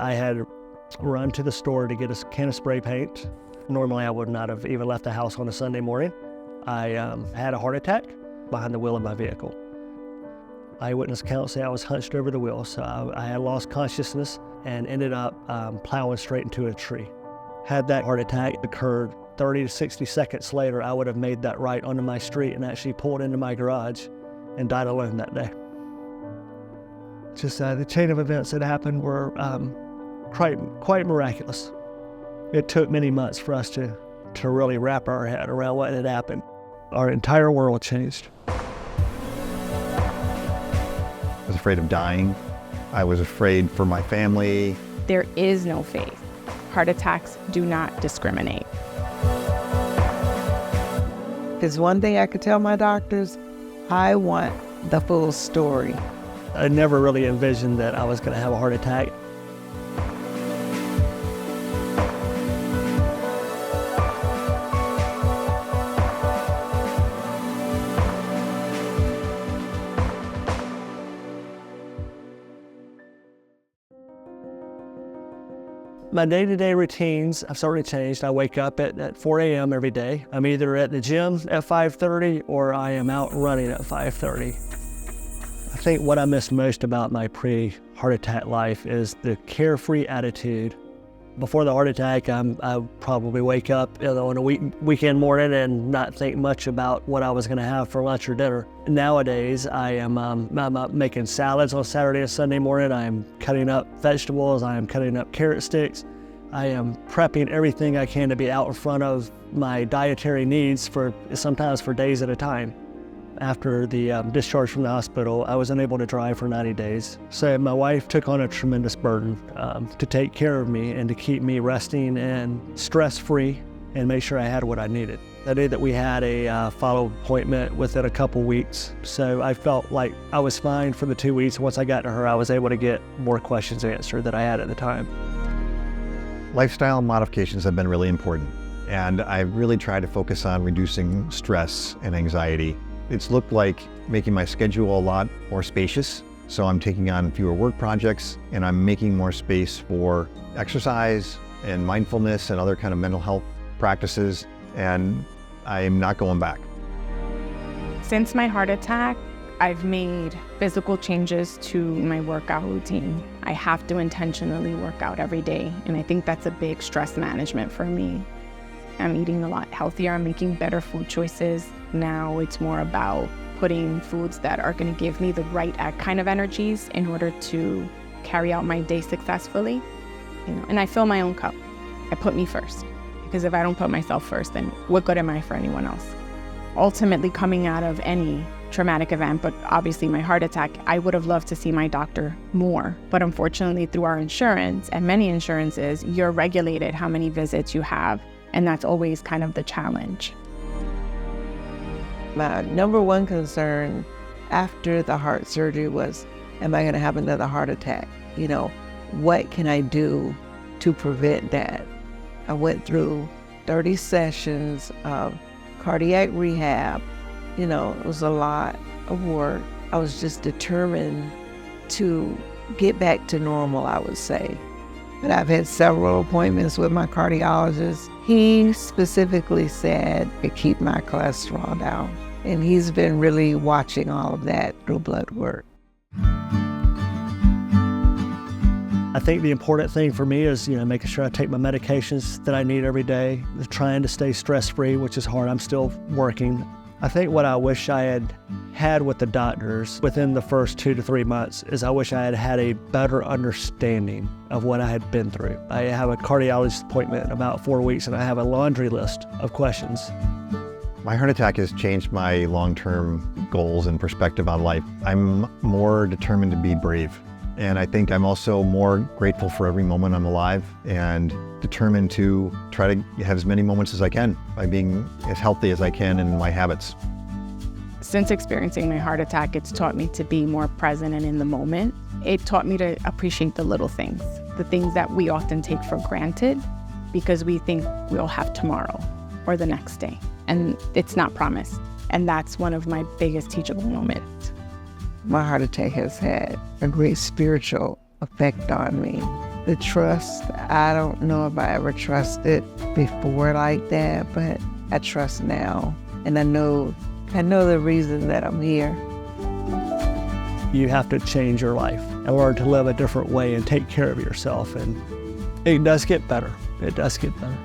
I had run to the store to get a can of spray paint. Normally I would not have even left the house on a Sunday morning. I had a heart attack behind the wheel of my vehicle. Eyewitness accounts say I was hunched over the wheel, so I had lost consciousness and ended up plowing straight into a tree. Had that heart attack occurred 30 to 60 seconds later, I would have made that right onto my street and actually pulled into my garage and died alone that day. Just the chain of events that happened were quite miraculous. It took many months for us to really wrap our head around what had happened. Our entire world changed. I was afraid of dying. I was afraid for my family. There is no faith. Heart attacks do not discriminate. There's one thing I could tell my doctors, I want the full story. I never really envisioned that I was going to have a heart attack. My day-to-day routines have certainly changed. I wake up at 4 a.m. every day. I'm either at the gym at 5:30 or I am out running at 5:30. I think what I miss most about my pre-heart attack life is the carefree attitude. Before the heart attack, I probably wake up on a weekend morning and not think much about what I was going to have for lunch or dinner. Nowadays, I'm making salads on Saturday and Sunday morning. I am cutting up vegetables. I am cutting up carrot sticks. I am prepping everything I can to be out in front of my dietary needs sometimes for days at a time. After the discharge from the hospital, I was unable to drive for 90 days. So my wife took on a tremendous burden to take care of me and to keep me resting and stress-free and make sure I had what I needed. I knew that we had a follow-up appointment within a couple weeks, so I felt like I was fine for the 2 weeks. Once I got to her, I was able to get more questions answered than I had at the time. Lifestyle modifications have been really important, and I've really tried to focus on reducing stress and anxiety. It's looked like making my schedule a lot more spacious, so I'm taking on fewer work projects and I'm making more space for exercise and mindfulness and other kind of mental health practices, and I'm not going back. Since my heart attack, I've made physical changes to my workout routine. I have to intentionally work out every day, and I think that's a big stress management for me. I'm eating a lot healthier. I'm making better food choices. Now it's more about putting foods that are going to give me the right kind of energies in order to carry out my day successfully. And I fill my own cup. I put me first, because if I don't put myself first, then what good am I for anyone else? Ultimately, coming out of any traumatic event, but obviously my heart attack, I would have loved to see my doctor more. But unfortunately, through our insurance and many insurances, you're regulated how many visits you have. And that's always kind of the challenge. My number one concern after the heart surgery was, am I going to have another heart attack? What can I do to prevent that? I went through 30 sessions of cardiac rehab. It was a lot of work. I was just determined to get back to normal, I would say. But I've had several appointments with my cardiologist. He specifically said to keep my cholesterol down. And he's been really watching all of that through blood work. I think the important thing for me is, making sure I take my medications that I need every day, trying to stay stress-free, which is hard. I'm still working. I think what I wish I had with the doctors within the first 2 to 3 months is I wish I had a better understanding of what I had been through. I have a cardiologist appointment in about 4 weeks, and I have a laundry list of questions. My heart attack has changed my long-term goals and perspective on life. I'm more determined to be brave. And I think I'm also more grateful for every moment I'm alive and determined to try to have as many moments as I can by being as healthy as I can in my habits. Since experiencing my heart attack, it's taught me to be more present and in the moment. It taught me to appreciate the little things, the things that we often take for granted because we think we'll have tomorrow or the next day. And it's not promised. And that's one of my biggest teachable moments. My heart attack has had a great spiritual effect on me. The trust, I don't know if I ever trusted before like that, but I trust now. And I know the reason that I'm here. You have to change your life and learn to live a different way and take care of yourself. And it does get better. It does get better.